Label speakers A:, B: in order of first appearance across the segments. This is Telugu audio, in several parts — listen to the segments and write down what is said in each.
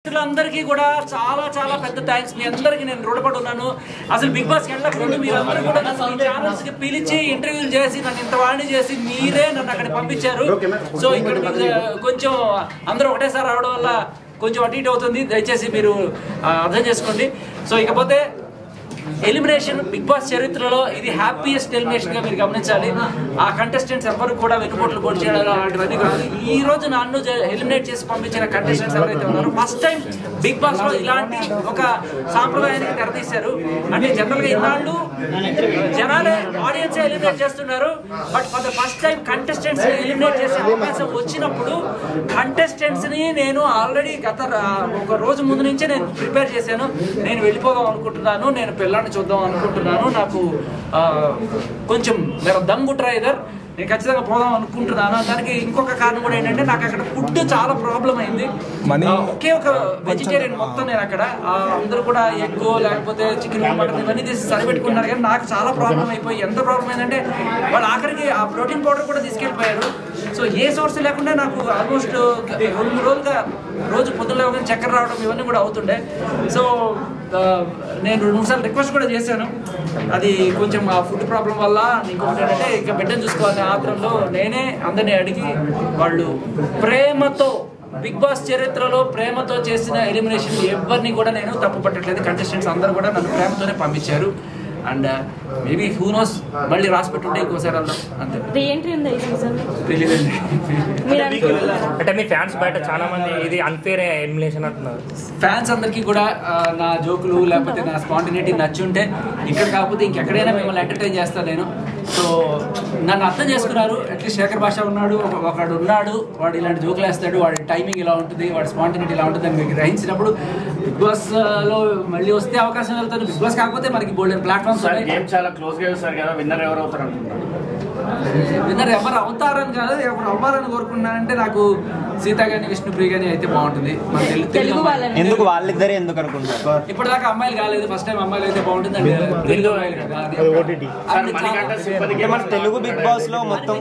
A: అందరికీ కూడా చాలా చాలా పెద్ద థ్యాంక్స్. మీ అందరికీ నేను రుణపడి ఉన్నాను. అసలు బిగ్ బాస్కి వెళ్ళకముందు మీరు అందరూ కూడా నన్ను ఛానల్స్కి పిలిచి ఇంటర్వ్యూలు చేసి నన్ను ఇంత వాణి చేసి మీరే నన్ను అక్కడ పంపించారు. సో ఇక్కడ కొంచెం అందరూ ఒకటేసారి రావడం వల్ల కొంచెం అటు ఇటు అవుతుంది, దయచేసి మీరు అర్థం చేసుకోండి. సో ఇకపోతే ఎలిమినేషన్ బిగ్ బాస్ చరిత్రలో ఇది హ్యాపీయెస్ట్ ఎలిమినేషన్ గా మీరు గమనించాలి. ఆ కంటెస్టెంట్స్ ఎవరు కూడా వెనుపోట్లు పోటీ చేయడం అలాంటివన్నీ కాదు. ఈ రోజు నన్ను ఎలిమినేట్ చేసి పంపించిన కంటెస్టెంట్స్ ఎవరైతే ఉన్నారో ఫస్ట్ టైం బిగ్ బాస్ లో ఇలాంటి ఒక సాంప్రదాయానికి తెరతీశారు. అంటే జనరల్ గా ఇన్నాళ్ళు జనాలే ఆడియన్స్ ఎలిమినేట్ చేస్తున్నారు, but for the first time contestants eliminate చేసే అవకాశం వచ్చినప్పుడు కంటెస్టెంట్స్ ని నేను ఆల్రెడీ గత ఒక రోజు ముందు నుంచే నేను ప్రిపేర్ చేశాను. నేను వెళ్ళిపోదాం అనుకుంటున్నాను, నేను పిల్లాన్ని చూద్దాం అనుకుంటున్నాను, నాకు కొంచెం మీరు దంగు ట్రైదర్, నేను ఖచ్చితంగా పోదాం అనుకుంటున్నాను. దానికి ఇంకొక కారణం కూడా ఏంటంటే నాకు అక్కడ ఫుడ్ చాలా ప్రాబ్లం అయింది. ఒకే ఒక వెజిటేరియన్ మొత్తం నేను అక్కడ అందరూ కూడా ఎగ్ లేకపోతే చికెన్ మటన్ ఇవన్నీ తీసి సరిపెట్టుకున్నారు, కానీ నాకు చాలా ప్రాబ్లం అయిపోయి ఎంత ప్రాబ్లం అయిందంటే వాళ్ళు ఆఖరికి ఆ ప్రోటీన్ పౌడర్ కూడా తీసుకెళ్ళిపోయారు. సో ఏ సోర్స్ లేకుండా నాకు ఆల్మోస్ట్ 2-3 రోజులుగా రోజు పొద్దున చక్కెర రావడం ఇవన్నీ కూడా అవుతుండే. సో నేను 2-3 సార్లు రిక్వెస్ట్ కూడా చేశాను. అది కొంచెం ఆ ఫుడ్ ప్రాబ్లం వల్ల ఇంకొకటి ఏంటంటే ఇంకా బిడ్డను చూసుకోవాలని ఆత్రంలో నేనే అందరినీ అడిగి వాళ్ళు ప్రేమతో బిగ్ బాస్ చరిత్రలో ప్రేమతో చేసిన ఎలిమినేషన్ ఎవరిని కూడా నేను తప్పు పట్టట్లేదు. కంటెస్టెంట్స్ అందరూ కూడా నన్ను ప్రేమతోనే పంపించారు. అండ్ మేబీ హూ నోస్ మళ్ళీ రాసి పెట్టుంటే ఇంకోసారి వెళ్దాం అంతే. తెలియదండి.
B: అంటే మీ ఫ్యాన్స్ బయట చాలా మంది ఇది అన్ఫేర్ ఎలిమినేషన్ అంటున్నారు.
A: ఫ్యాన్స్ అందరికీ కూడా నా జోకులు లేకపోతే నా స్పాంటినిటీ నచ్చి ఉంటే ఇక్కడ కాకపోతే ఇంకెక్కడైనా మిమ్మల్ని ఎంటర్టైన్ చేస్తాను నేను. సో నన్ను అర్థం చేసుకున్నారు. అట్లీస్ట్ శేఖర్ భాష ఉన్నాడు, ఒకడు ఉన్నాడు, వాడు ఇలాంటి జోకులు వేస్తాడు, వాడి టైమింగ్ ఇలా ఉంటుంది, వాడి స్పాంటినిటీ ఇలా ఉంటుంది అని మీకు గ్రహించినప్పుడు బిగ్ బాస్లో మళ్ళీ వస్తే అవకాశం వెళ్తాను. బిగ్ బాస్ కాకపోతే మనకి బోల్డెన్ ప్లాట్ఫామ్స్
C: చాలా క్లోజ్గా చూస్తారు కదా, విన్నర్ ఎవరు అవుతారు అనుకుంటున్నారు?
A: విన్నర్ ఎవరు అవుతారని కాదు, ఎవరు అవ్వాలని కోరుకున్నానంటే నాకు సీత గాని విష్ణుప్రియ గాని అయితే బాగుంటుంది. మన తెలుగు
D: ఎందుకు వాళ్ళిద్దరే ఎందుకు అనుకుంటారు?
A: ఇప్పటిదాకా అమ్మాయిలు కాలేదు, ఫస్ట్ టైం అమ్మాయిలు అయితే బాగుంటుంది. అంటే
D: తెలుగు బిగ్ బాస్ లో మొత్తం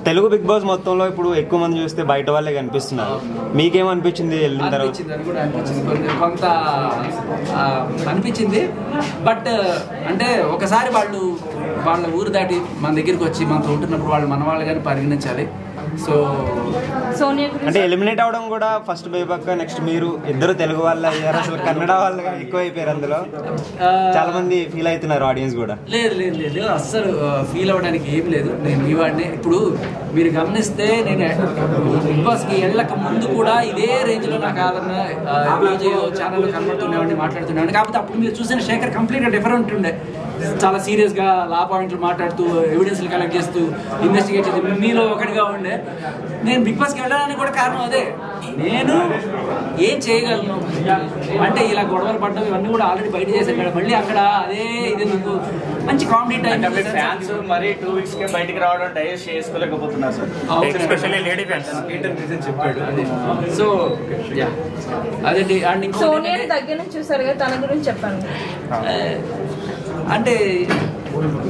D: తెలుగు బిగ్ బాస్ మొత్తంలో ఇప్పుడు ఎక్కువ మంది చూస్తే బయట వాళ్ళే కనిపిస్తున్నారు. మీకేమనిపించింది వెళ్ళిన తర్వాత?
A: కొంత అనిపించింది, బట్ అంటే ఒకసారి వాళ్ళు వాళ్ళ ఊరు దాటి మన దగ్గరికి వచ్చి మనతో ఉంటున్నప్పుడు వాళ్ళు మన వాళ్ళు కానీ పరిగణించాలి. సో
D: అంటే ఎలిమినేట్ అవడం కూడా ఫస్ట్ బైపక్క, నెక్స్ట్ మీరు ఇద్దరు తెలుగు వాళ్ళు అయ్యారు, అసలు కన్నడ వాళ్ళగా ఎక్కువ అయిపోయారు. అందులో చాలా మంది ఫీల్ అవుతున్నారు, ఆడియన్స్ కూడా.
A: లేదు లేదు లేదు అస్సలు ఫీల్ అవ్వడానికి ఏం లేదు. నేను మీ వాడిని. ఇప్పుడు మీరు గమనిస్తే నేను బిగ్ బాస్కి వెళ్ళక ముందు కూడా ఇదే రేంజ్లో నాకు ఆదరణ రోజు ఛానల్లో కనబడుతున్నామండి, మాట్లాడుతున్నామండి. కాకపోతే అప్పుడు మీరు చూసిన శేఖర్ కంప్లీట్గా డిఫరెంట్ ఉండే. చాలా సీరియస్గా లా పాయింట్లు మాట్లాడుతూ ఎవిడెన్స్లు కలెక్ట్ చేస్తూ ఇన్వెస్టిగేట్ చేసి మీలో ఒకటిగా ఉండే. నేను బిగ్ బాస్కి వెళ్ళడానికి కూడా కారణం అదే. నేను ఏం చేయగలను అంటే ఇలా గొడవలు పడ్డం ఇవన్నీ కూడా ఆల్రెడీ బయట చేశాను కదా, మళ్ళీ అక్కడ అదే ఇది నీకు మంచి కామెడీ టైం.
C: ఫ్యాన్స్ మరి 2 weeks కే బయటికి రావడం డైజెస్ట్ చేసుకోలేకపోతున్నారు సార్,
B: ఎస్పెషల్లీ లేడీ ఫ్యాన్స్.
C: చెప్పాడు.
A: సో అదే అండ్ ఇంకో
E: దగ్గర నుంచి చూసారు కదా, తన గురించి చెప్పండి.
A: అంటే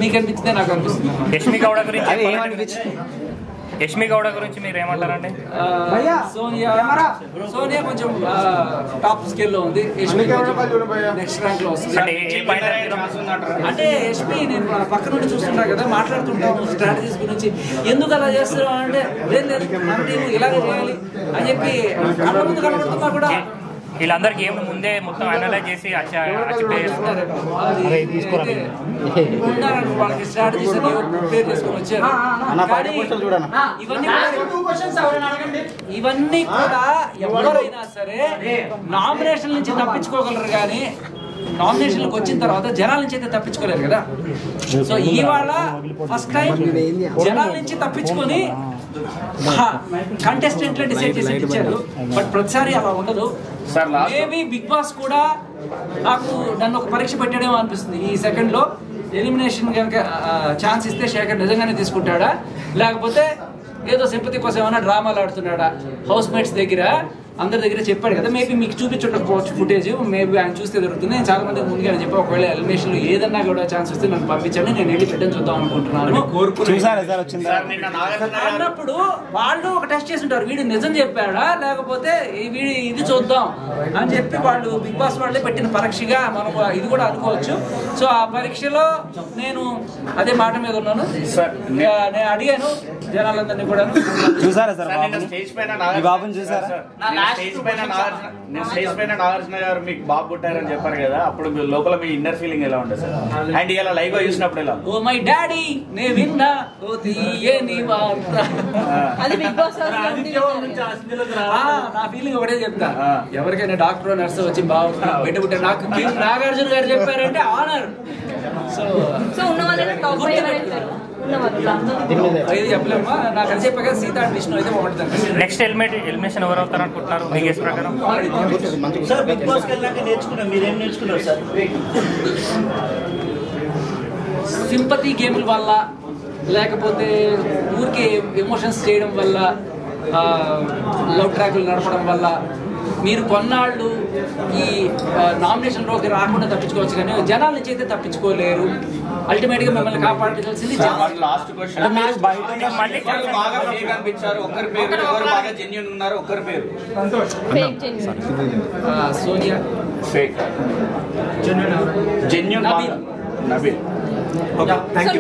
A: మీకు అనిపించిందే నాకు అనిపిస్తుంది.
B: యష్మి గౌడ గురించి మీరు ఏమంటారండి?
A: సోనియా కొంచెం టాప్ స్కేల్లో ఉంది, నెక్స్ట్ ర్యాంక్ లో వస్తుంది. అంటే యష్మి నేను పక్క నుండి చూస్తుంటా కదా, మాట్లాడుతుంటాము స్ట్రాటజీస్ గురించి. ఎందుకు అలా చేస్తున్నాం అంటే లేదు మన టీం ఇలాగే చేయాలి అని చెప్పి కళ్ళ ముందు కనబడుతున్నా కూడా
B: వీళ్ళందరికీ ఏమి ముందే మొత్తం అనలైజ్ చేసి
A: వాళ్ళకి స్ట్రాటజీస్ ప్రిపేర్ చేసుకొని వచ్చారు. ఇవన్నీ కూడా ఎవరైనా సరే నామినేషన్ నుంచి తప్పించుకోగలరు, కానీ నామినేషన్లకు వచ్చిన తర్వాత జనాల నుంచి అయితే తప్పించుకోలేరు కదా. సో ఇవాళ ఫస్ట్ టైం జనాల నుంచి తప్పించుకొని కంటెస్టెంట్లే డిసైడ్ చేసి ఇచ్చారు. బట్ ప్రతిసారి అలా ఉండదు. మేబీ బిగ్ బాస్ కూడా నాకు నన్ను ఒక పరీక్ష పెట్టాడేమో అనిపిస్తుంది. ఈ సెకండ్లో ఎలిమినేషన్ కనుక ఛాన్స్ ఇస్తే శేఖర్ నిజంగానే తీసుకుంటాడా, లేకపోతే ఏదో సింపతి కోసం ఏమైనా డ్రామాలు ఆడుతున్నాడా హౌస్ మేట్స్ దగ్గర అందరి దగ్గర చెప్పాడు కదా, మేబీ మీకు చూపించుండకపోవచ్చు ఫుటేజ్, మేబీ ఆయన చూస్తే దొరుకుతుంది. నేను చాలా మంది ముందుగా చెప్పి ఒకవేళ ఎలిమినేషన్ లో ఏదన్నా కూడా ఛాన్స్ వస్తే నన్ను పంపించండి, నేను వెళ్ళి బిడ్డను చూద్దాం అనుకుంటున్నాను. అన్నప్పుడు వాళ్ళు ఒక టెస్ట్ చేసి ఉంటారు, వీడు నిజం చెప్పాడా లేకపోతే వీడు ఇది చూద్దాం అని చెప్పి వాళ్ళు బిగ్ బాస్ వాళ్ళే పెట్టిన పరీక్షగా మనం ఇది కూడా అనుకోవచ్చు. సో ఆ పరీక్షలో నేను అదే మాట మీద ఉన్నాను. నేను అడిగాను జనాలందరినీ కూడా.
D: చూసారా సార్
C: స్టేజ్ పైన నాగార్జున గారు మీకు బాబు పుట్టారని చెప్పారు కదా, అప్పుడు మీ లోపల మీ ఇన్నర్ ఫీలింగ్ ఎలా ఉంటుంది సార్? అండ్ ఇలా లైవ్ గా చూసినప్పుడు ఎలా?
A: ఓ మై డాడీ నే విన్నా ఓ తీయని వార్త.
E: అది బిగ్ బాస్
A: నా ఫీలింగ్ ఒకటే చెప్తా, ఎవరికైనా డాక్టర్ నర్స్ వచ్చి బాగుంది బిడ్డ పుట్టారు నాకు నాగార్జున గారు చెప్పారంటే ఆనర్.
E: సో ఉన్న వాళ్ళని టాప్ 5 ఎవరైతారు?
A: ఇది చెప్పలేమా, నాకు అని చెప్పాక సీత అండ్ విష్ణు అయితే బాగుంటుంది.
B: నెక్స్ట్ ఎలిమినేషన్ ఎవరు అవుతారు అనుకుంటున్నారు మీ గెస్ ప్రకారం?
A: సింపతి గేమ్ల వల్ల లేకపోతే ఊరికే ఎమోషన్స్ చేయడం వల్ల, లవ్ ట్రాక్లు నడపడం వల్ల మీరు కొన్నాళ్ళు ఈ నామినేషన్లోకి రాకుండా తప్పించుకోవచ్చు, కానీ జనాల నుంచి అయితే తప్పించుకోలేరు. అల్టిమేట్ గా మిమ్మల్ని కాపాడుకోవాల్సింది.
C: లాస్ట్ క్వశ్చన్, బాగా ఫేక్ అనిపించారు ఒక్కరి పేరు, ఎవరు బాగా జెన్యూన్ ఉన్నారు ఒక్కరి పేరు?
A: Sonia
C: fake, genuine Nabeel.
E: So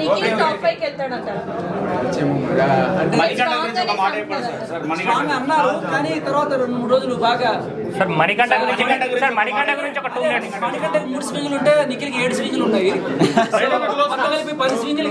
E: Nikhil top 5 కి వెళ్తాడంటారు.
A: అన్నారు కానీ తర్వాత 2-3 రోజులు బాగా
B: సార్ మణికంఠ గురించి ఒక 2 minutes.
A: మణికంఠకి 3 స్వింగులు ఉంటే నిఖిల్కి 7 స్వింగులు ఉన్నాయి. 10 స్వింగులు